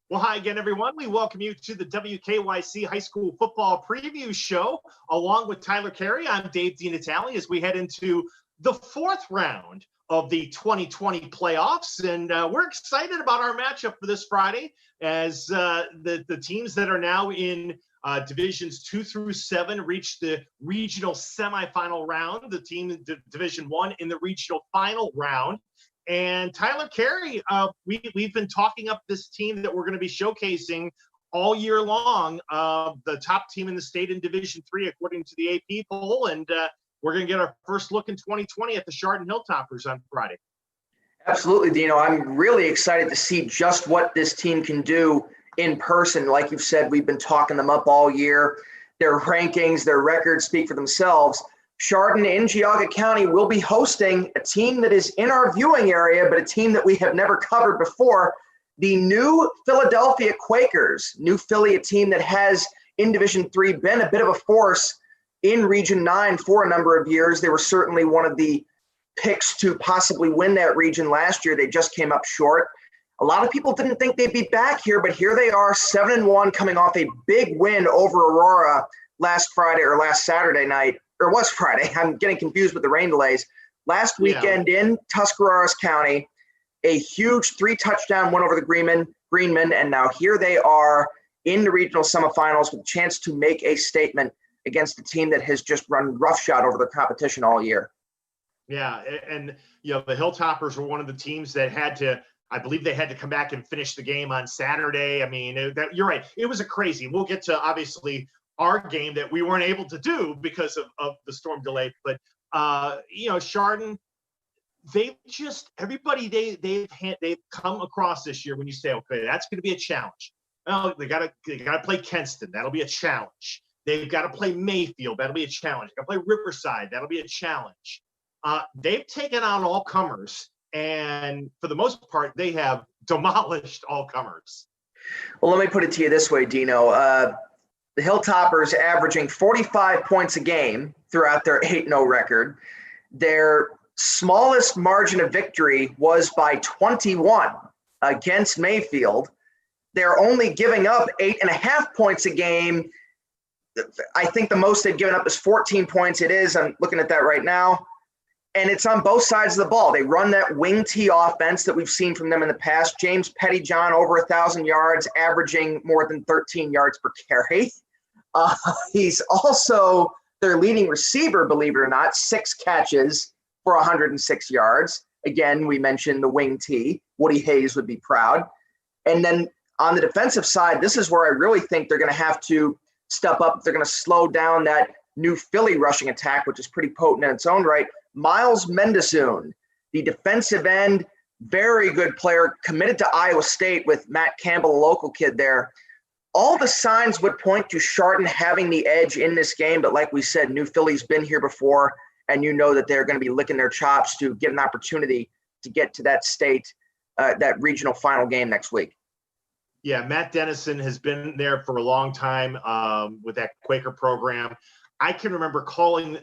Well, hi again, everyone. We welcome you to the WKYC High School Football Preview Show. Along with Tyler Carey, I'm Dave DeNatale as we head into the fourth round of the 2020 playoffs. And we're excited about our matchup for this Friday as the teams that are now in Divisions 2 through 7 reach the regional semifinal round, the team in Division 1 in the regional final round. And Tyler Carey, we've been talking up this team that we're going to be showcasing all year long, the top team in the state in Division 3, according to the AP poll. And we're going to get our first look in 2020 at the Chardon Hilltoppers on Friday. Absolutely, Dino. I'm really excited to see just what this team can do in person. Like you've said, we've been talking them up all year. Their rankings, their records speak for themselves. Chardon in Geauga County will be hosting a team that is in our viewing area, but a team that we have never covered before, the New Philadelphia Quakers. New Philly, a team that has in Division 3 been a bit of a force in Region 9 for a number of years. They were certainly one of the picks to possibly win that region last year. They just came up short. A lot of people didn't think they'd be back here, but here they are, 7-1, coming off a big win over Aurora last Friday or last Saturday night. Or it was Friday. I'm getting confused with the rain delays. Last weekend in Tuscarawas County, a huge 3-touchdown win over the Greenmen, and now here they are in the regional semifinals with a chance to make a statement against a team that has just run roughshod over their competition all year. Yeah, and the Hilltoppers were one of the teams that I believe they had to come back and finish the game on Saturday. I mean, you're right. It was a crazy. We'll get to obviously our game that we weren't able to do because of the storm delay. But, Chardon, they've come across this year when you say, okay, that's going to be a challenge. Well, they got to play Kenston. That'll be a challenge. They've got to play Mayfield. That'll be a challenge. Got to play Riverside. That'll be a challenge. They've taken on all comers, and for the most part, they have demolished all comers. Well, let me put it to you this way, Dino. The Hilltoppers averaging 45 points a game throughout their 8-0 record. Their smallest margin of victory was by 21 against Mayfield. They're only giving up 8.5 points a game. I think the most they've given up is 14 points. It is. I'm looking at that right now. And it's on both sides of the ball. They run that wing T offense that we've seen from them in the past. James Pettyjohn, over 1,000 yards, averaging more than 13 yards per carry. He's also their leading receiver, believe it or not, 6 catches for 106 yards. Again, we mentioned the wing T. Woody Hayes would be proud. And then on the defensive side, this is where I really think they're going to have to step up. They're going to slow down that New Philly rushing attack, which is pretty potent in its own right. Miles Mendesoon, the defensive end, very good player, committed to Iowa State with Matt Campbell, a local kid there. All the signs would point to Chardon having the edge in this game, but like we said, New Philly's been here before, and you know that they're going to be licking their chops to get an opportunity to get to that state, that regional final game next week. Yeah, Matt Dennison has been there for a long time with that Quaker program. I can remember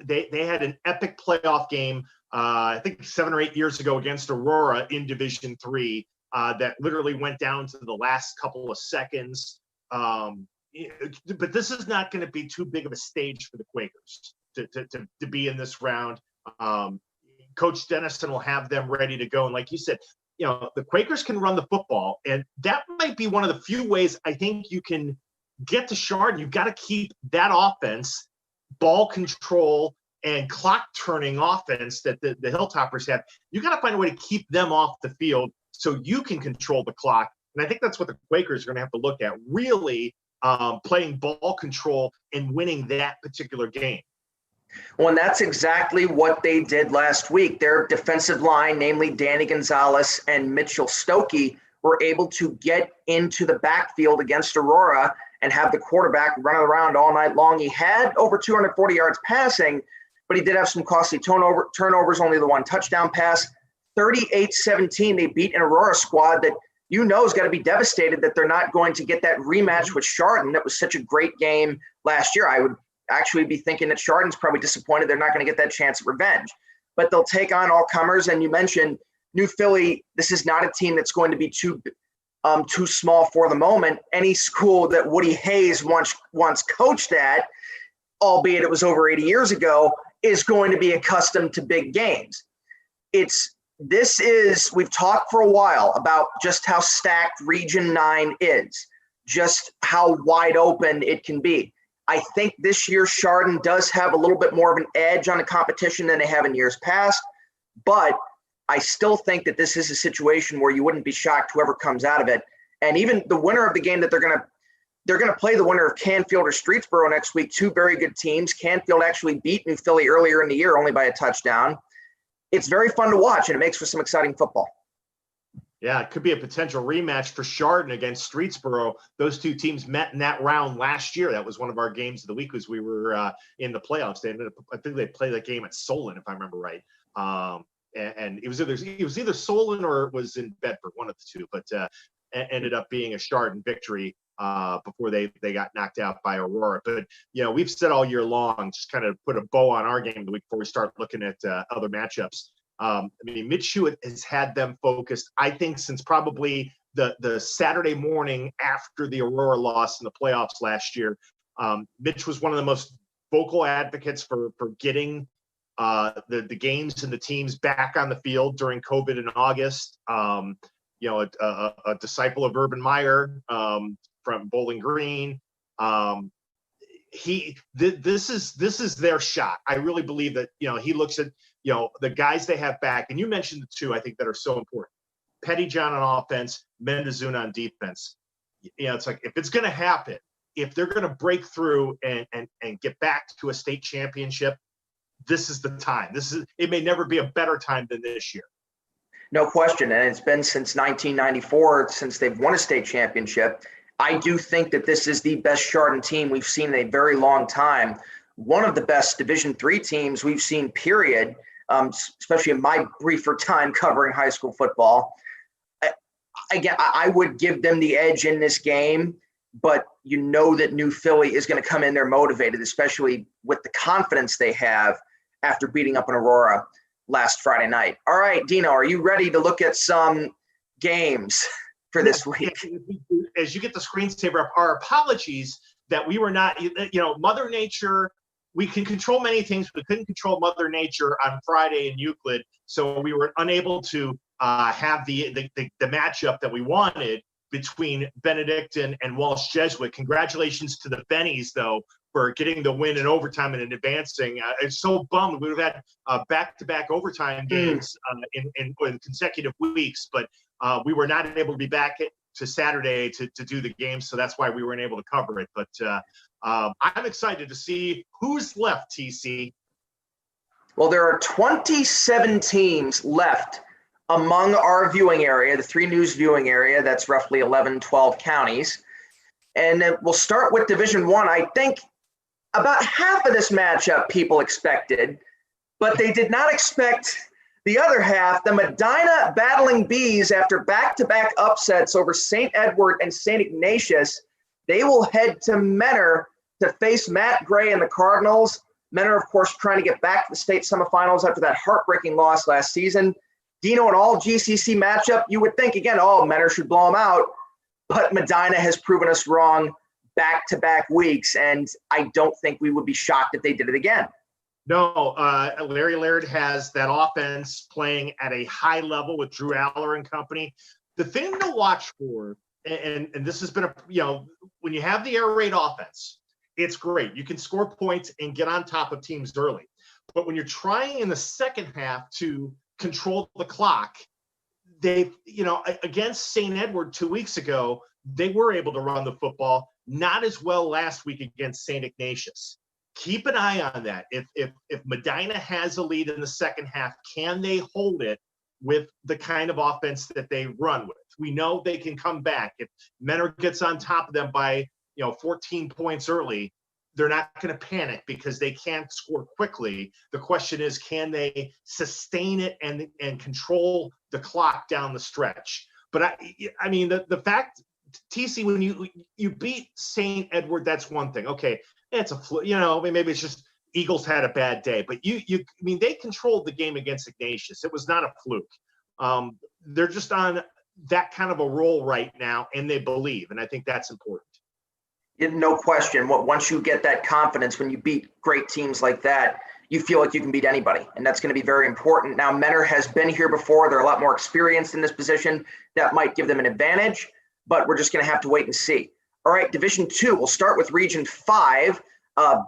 they had an epic playoff game, I think 7 or 8 years ago against Aurora in Division 3 that literally went down to the last couple of seconds. But this is not going to be too big of a stage for the Quakers to be in this round. Coach Dennison will have them ready to go. And like you said, the Quakers can run the football, and that might be one of the few ways I think you can get to Chardon. You've got to keep that offense, ball control and clock turning offense that the Hilltoppers have. You got to find a way to keep them off the field so you can control the clock. And I think that's what the Quakers are going to have to look at, really playing ball control and winning that particular game. Well, and that's exactly what they did last week. Their defensive line, namely Danny Gonzalez and Mitchell Stokey, were able to get into the backfield against Aurora and have the quarterback running around all night long. He had over 240 yards passing, but he did have some costly turnovers, only the 1 touchdown pass. 38-17, they beat an Aurora squad that has got to be devastated that they're not going to get that rematch with Chardon. That was such a great game last year. I would actually be thinking that Chardon's probably disappointed they're not going to get that chance at revenge. But they'll take on all comers, and you mentioned New Philly. This is not a team that's going to be too too small for the moment. Any school that Woody Hayes once coached at, albeit it was over 80 years ago, is going to be accustomed to big games. We've talked for a while about just how stacked Region 9 is, just how wide open it can be. I think this year Chardon does have a little bit more of an edge on the competition than they have in years past, but I still think that this is a situation where you wouldn't be shocked whoever comes out of it. And even the winner of the game that they're going to play the winner of Canfield or Streetsboro next week, two very good teams. Canfield actually beat New Philly earlier in the year only by a touchdown. It's very fun to watch, and it makes for some exciting football. Yeah, it could be a potential rematch for Chardon against Streetsboro. Those two teams met in that round last year. That was one of our games of the week as we were in the playoffs. I think they played that game at Solon, if I remember right. And it was either Solon or it was in Bedford, one of the two, but ended up being a Chardon victory before they got knocked out by Aurora. But, we've said all year long, just kind of put a bow on our game the week before we start looking at other matchups. Mitch Hewitt has had them focused, I think, since probably the Saturday morning after the Aurora loss in the playoffs last year. Mitch was one of the most vocal advocates for getting the games and the teams back on the field during COVID in August. A disciple of Urban Meyer from Bowling Green. This is their shot. I really believe that, he looks at, the guys they have back, and you mentioned the two I think that are so important. Pettyjohn on offense, Mendozuna on defense. It's like, if it's going to happen, if they're going to break through and get back to a state championship, this is the time. It may never be a better time than this year. No question. And it's been since 1994 since they've won a state championship. I do think that this is the best Chardon team we've seen in a very long time. One of the best Division III teams we've seen, period, especially in my briefer time covering high school football. Again, I would give them the edge in this game, but that New Philly is going to come in there motivated, especially with the confidence they have after beating up an Aurora last Friday night. All right, Dino, are you ready to look at some games for this week? As you get the screensaver up, our apologies that we were not, Mother Nature, we can control many things. We couldn't control Mother Nature on Friday in Euclid, so we were unable to have the matchup that we wanted between Benedictine and Walsh Jesuit. Congratulations to the Bennies, though, for getting the win in overtime and in advancing. It's so bummed. We would have had back-to-back overtime games in consecutive weeks, but we were not able to be back to Saturday to do the game, so that's why we weren't able to cover it. But I'm excited to see who's left, TC. Well, there are 27 teams left among our viewing area, the 3 News viewing area. That's roughly 11, 12 counties. And we'll start with Division I. I think about half of this matchup people expected, but they did not expect the other half. The Medina Battling Bees, after back-to-back upsets over St. Edward and St. Ignatius, they will head to Mentor to face Matt Gray and the Cardinals. Mentor, of course, trying to get back to the state semifinals after that heartbreaking loss last season. Dino, an all-GCC matchup, you would think, again, Mentor should blow them out. But Medina has proven us wrong back-to-back weeks, and I don't think we would be shocked if they did it again. No, Larry Laird has that offense playing at a high level with Drew Aller and company. The thing to watch for, and this has been when you have the air raid offense, it's great. You can score points and get on top of teams early. But when you're trying in the second half to control the clock, against St. Edward 2 weeks ago, they were able to run the football, not as well last week against St. Ignatius. Keep an eye on that. If Medina has a lead in the second half, can they hold it with the kind of offense that they run with? We know they can come back. If Mentor gets on top of them by 14 points early, they're not going to panic because they can't score quickly. The question is, can they sustain it and control the clock down the stretch? But the fact, TC, when you beat St. Edward, that's one thing. Okay, it's a fluke. Maybe it's just Eagles had a bad day. But they controlled the game against Ignatius. It was not a fluke. They're just on that kind of a role right now, and they believe, and I think that's important. No question. Once you get that confidence, when you beat great teams like that, you feel like you can beat anybody, and that's going to be very important. Now, Menor has been here before. They're a lot more experienced in this position. That might give them an advantage, but we're just going to have to wait and see. All right, Division 2. We'll start with Region 5.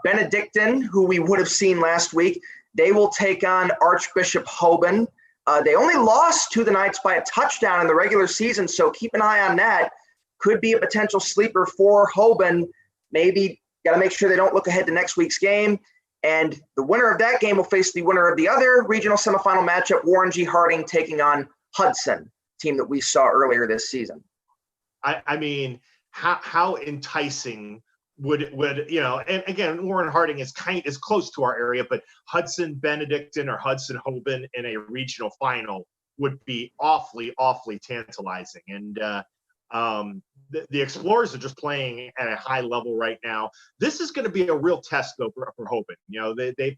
Benedictine, who we would have seen last week, they will take on Archbishop Hoban. They only lost to the Knights by a touchdown in the regular season, so keep an eye on that. Could be a potential sleeper for Hoban. Maybe got to make sure they don't look ahead to next week's game. And the winner of that game will face the winner of the other regional semifinal matchup, Warren G. Harding taking on Hudson, team that we saw earlier this season. I mean, how enticing would and again, Warren Harding is close to our area, but Hudson Benedictine or Hudson Hoban in a regional final would be awfully tantalizing. And the Explorers are just playing at a high level right now. This is going to be a real test, though, for Hoban.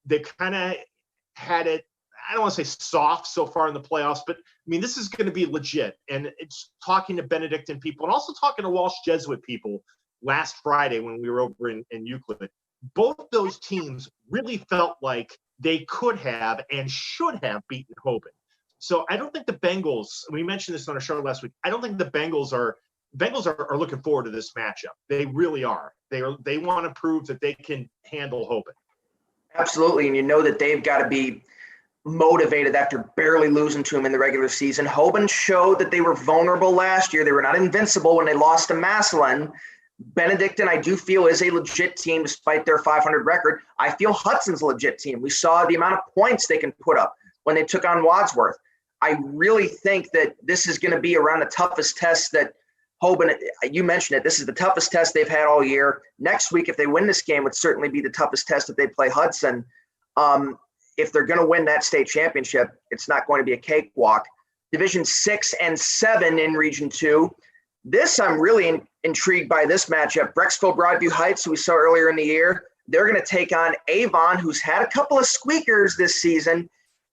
They've kind of had it, I don't want to say soft so far in the playoffs, but I mean, this is going to be legit. And it's talking to Benedictine people and also talking to Walsh Jesuit people last Friday when we were over in Euclid. Both those teams really felt like they could have and should have beaten Hoban. So I don't think the Bengals, we mentioned this on our show last week, I don't think the Bengals are looking forward to this matchup. They really are. They want to prove that they can handle Hoban. Absolutely. And you know that they've got to be motivated after barely losing to him in the regular season. Hoban showed that they were vulnerable last year. They were not invincible when they lost to Massillon. Benedictine, I do feel, is a legit team despite their 500 record. I feel Hudson's a legit team. We saw the amount of points they can put up when they took on Wadsworth. I really think that this is going to be around the toughest test that Hoban, you mentioned it, this is the toughest test they've had all year. Next week, if they win this game, would certainly be the toughest test if they play Hudson. If they're going to win that state championship, it's not going to be a cakewalk. Division 6 and 7 in Region 2. This, I'm really intrigued by this matchup. Brecksville Broadview Heights, who we saw earlier in the year, they're going to take on Avon, who's had a couple of squeakers this season.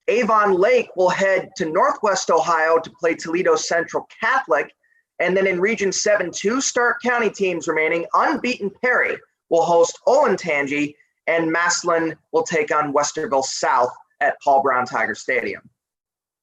Avon Lake will head to Northwest Ohio to play Toledo Central Catholic. And then in Region 7, 2 Stark County teams remaining. Unbeaten Perry will host Olentangy, and Massillon will take on Westerville South at Paul Brown Tiger Stadium.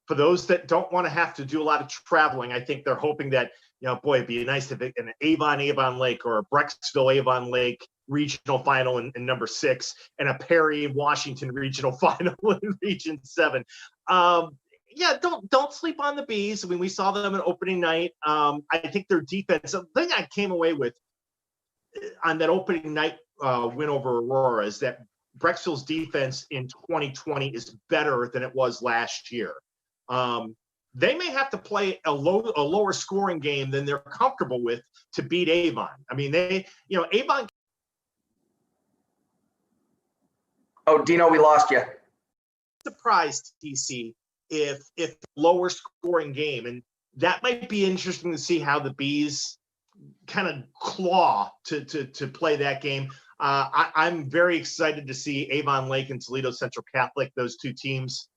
For those that don't want to have to do a lot of traveling, I think they're hoping that, it'd be nice if an Avon Lake or a Brecksville Avon Lake regional final in number 6 and a Perry Washington regional final in Region 7. Don't sleep on the Bees. I mean, we saw them on opening night. I think their defense, the thing I came away with on that opening night win over Aurora is that Brecksville's defense in 2020 is better than it was last year. They may have to play a lower scoring game than they're comfortable with to beat Avon. I mean, Avon. Oh, Dino, we lost you. Surprised, TC, if lower scoring game, and that might be interesting to see how the Bees kind of claw to play that game. I'm very excited to see Avon Lake and Toledo Central Catholic. Those two teams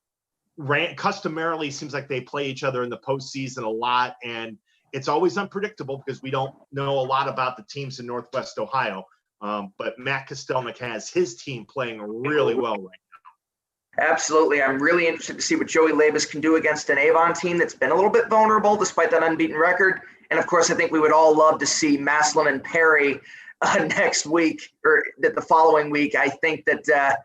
customarily seems like they play each other in the postseason a lot, and it's always unpredictable because we don't know a lot about the teams in Northwest Ohio. But Matt Kostelnik has his team playing really well right now. Absolutely. I'm really interested to see what Joey Labus can do against an Avon team that's been a little bit vulnerable despite that unbeaten record. And of course, I think we would all love to see Massillon and Perry next week or the following week. I think that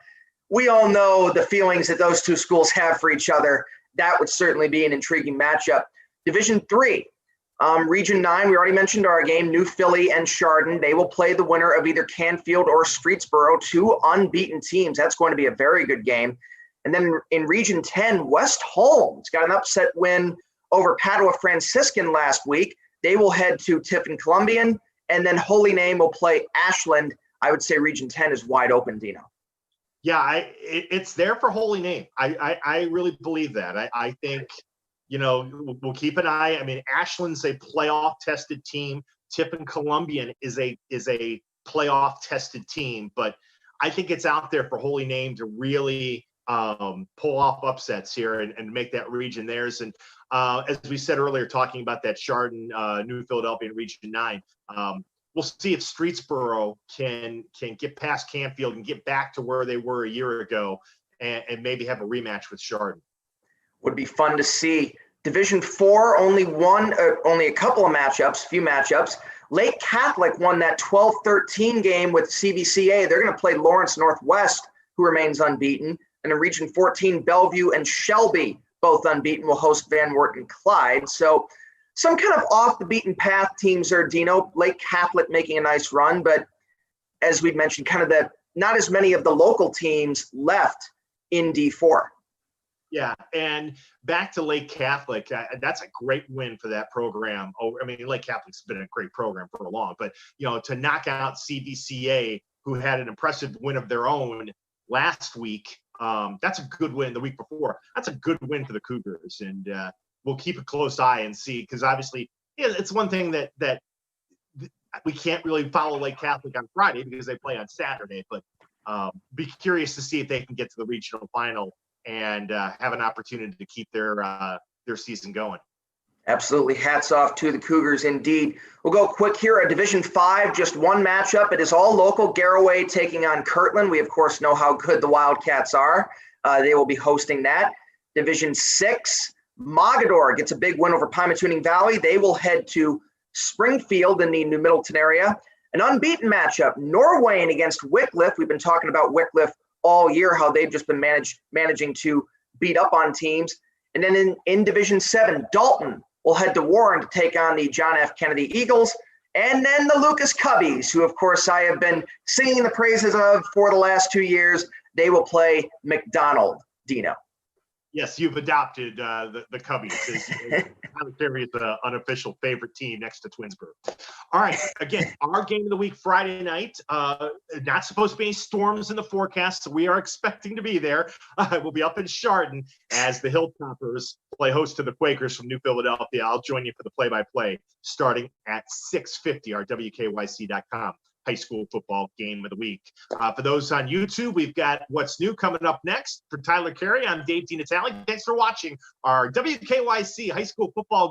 we all know the feelings that those two schools have for each other. That would certainly be an intriguing matchup. Division 3, Region 9, we already mentioned our game, New Philly and Chardon. They will play the winner of either Canfield or Streetsboro, 2 unbeaten teams. That's going to be a very good game. And then in Region 10, West Holmes got an upset win over Padua Franciscan last week. They will head to Tiffin Columbian, and then Holy Name will play Ashland. I would say Region 10 is wide open, Dino. Yeah, it's there for Holy Name. I really believe that. I think, we'll keep an eye. I mean, Ashland's a playoff-tested team. Tiffin Columbian is a playoff-tested team. But I think it's out there for Holy Name to really pull off upsets here and make that region theirs. And as we said earlier, talking about that Chardon, New Philadelphia in Region 9, we'll see if Streetsboro can get past Canfield and get back to where they were a year ago and maybe have a rematch with Chardon. Would be fun to see. Division 4, only a couple of few matchups. Lake Catholic won that 12-13 game with CVCA. They're going to play Lawrence Northwest, who remains unbeaten. And in Region 14, Bellevue and Shelby, both unbeaten, will host Van Wert and Clyde. So some kind of off the beaten path teams there, Dino. Lake Catholic making a nice run, but as we mentioned, kind of not as many of the local teams left in D4. Yeah, and back to Lake Catholic, that's a great win for that program. I mean, Lake Catholic's been a great program for a long, but to knock out CVCA, who had an impressive win of their own last week, that's a good win. The week before, that's a good win for the Cougars, and we'll keep a close eye and see, because obviously, it's one thing that we can't really follow Lake Catholic on Friday because they play on Saturday, but be curious to see if they can get to the regional final and have an opportunity to keep their season going. Absolutely. Hats off to the Cougars indeed. We'll go quick here at Division 5, just one matchup. It is all local. Garroway taking on Kirtland. We, of course, know how good the Wildcats are. They will be hosting that. Division 6, Mogador gets a big win over Pymatuning Valley. They will head to Springfield in the New Middleton area. An unbeaten matchup, Norwayne against Wycliffe. We've been talking about Wycliffe all year, how they've just been managing to beat up on teams. And then in Division 7, Dalton will head to Warren to take on the John F. Kennedy Eagles. And then the Lucas Cubbies, who, of course, I have been singing the praises of for the last 2 years. They will play McDonald, Dino. Yes, you've adopted the Cubbies as Carey's unofficial favorite team next to Twinsburg. All right, again, our game of the week Friday night. Not supposed to be any storms in the forecast, so we are expecting to be there. We'll be up in Chardon as the Hilltoppers play host to the Quakers from New Philadelphia. I'll join you for the play-by-play starting at 6:50, our WKYC.com high school football game of the week. For those on YouTube, we've got What's New coming up next. For Tyler Carey, I'm Dave DeNatale. Thanks for watching our WKYC high school football